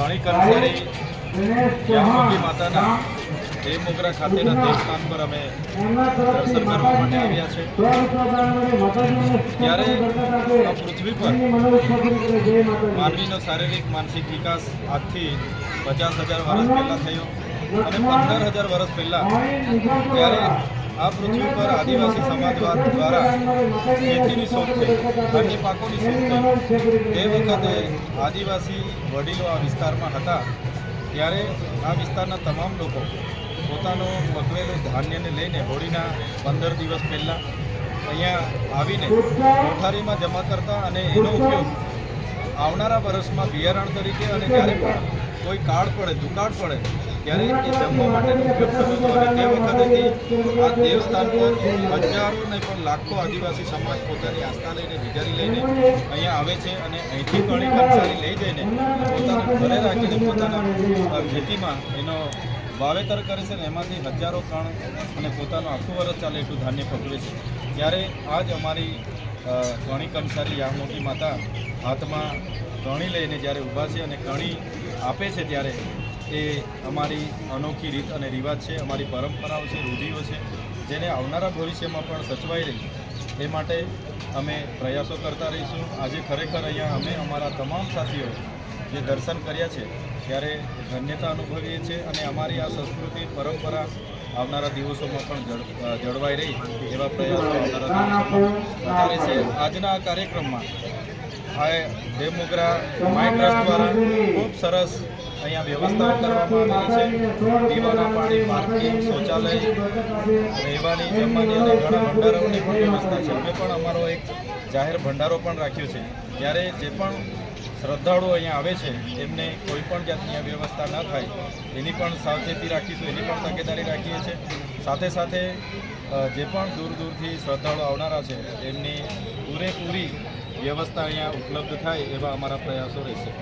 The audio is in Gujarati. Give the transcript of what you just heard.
ઘણી કર્મચારી યામોગી માતાના દેવમોગરા ખાતેના દેવસ્થાન પર અમે દર્શન કરવા માટે આવ્યા છે। ત્યારે આ પૃથ્વી પર માનવીનો શારીરિક માનસિક વિકાસ આજથી 50,000 વર્ષ પહેલાં થયો અને 15,000 વર્ષ પહેલાં ત્યારે આ પૃથ્વી પર આદિવાસી સમાજ દ્વારા ખેતીની શોધ થઈ, ધાન્ય પાકોની શોધ થઈ। તે વખતે આદિવાસી વડીલો આ વિસ્તારમાં હતા ત્યારે આ વિસ્તારના તમામ લોકો પોતાનું પકવેલું ધાન્યને લઈને હોળીના 15 દિવસ પહેલાં અહીંયા આવીને કોઠારીમાં જમા કરતા અને એનો ઉપયોગ આવનારા વર્ષમાં બિયારણ તરીકે અને જ્યારે પણ કોઈ કાળ પડે દુકાળ પડે ત્યારે એ જમવા માટેનો ઉપયોગ થતો હતો। અને તે વખતેથી આ દેવસ્થાન પર હજારો નહીં પણ લાખો આદિવાસી સમાજ પોતાની આસ્થા લઈને વિચારી લઈને અહીંયા આવે છે અને અહીંથી ઘણી કંસારી લઈ જઈને પોતાના ઘરે રાખીને પોતાના ખેતીમાં એનો વાવેતર કરે છે ને એમાંથી હજારો કણ અને પોતાનું આખું વર્ષ ચાલે એટલું ધાન્ય પકવે છે। ત્યારે આજ અમારી ઘણી કંસારી યામોગી માતા હાથમાં કણી લઈને જ્યારે ઊભા છે અને કણી આપે છે ત્યારે એ અમારી અનોખી રીત અને રિવાજ છે, અમારી પરંપરાઓ છે, રૂઢિઓ છે, જેને આવનારા ભવિષ્યમાં પણ સચવાઈ રહી એ માટે અમે પ્રયાસો કરતા રહીશું। આજે ખરેખર અહીંયા અમે અમારા તમામ સાથીઓ જે દર્શન કર્યા છે ત્યારે ધન્યતા અનુભવીએ છીએ અને અમારી આ સંસ્કૃતિ પરંપરા આવનારા દિવસોમાં પણ જળવાઈ રહી એવા પ્રયાસો આવનારા દિવસોમાં વધારે છે। આજના આ કાર્યક્રમમાં આ દેવમોગરા માય ટ્રસ્ટ દ્વારા ખૂબ સરસ અહીંયા વ્યવસ્થાઓ કરવામાં આવેલી છે। પીવાના પાણી, પાર્કિંગ, શૌચાલય, રહેવાની, જમવાની અને ઘણા ભંડારોની પણ વ્યવસ્થા છે। અમે પણ અમારો એક જાહેર ભંડારો પણ રાખ્યો છે, ત્યારે જે પણ શ્રદ્ધાળુઓ અહીંયા આવે છે એમને કોઈ પણ જાતની વ્યવસ્થા ન થાય એની પણ સાવચેતી રાખીશું, એની પણ તકેદારી રાખીએ છીએ। સાથે સાથે જે પણ દૂર દૂરથી શ્રદ્ધાળુઓ આવનારા છે એમની પૂરેપૂરી વ્યવસ્થા અહીંયા ઉપલબ્ધ થાય એવા અમારા પ્રયાસો રહેશે।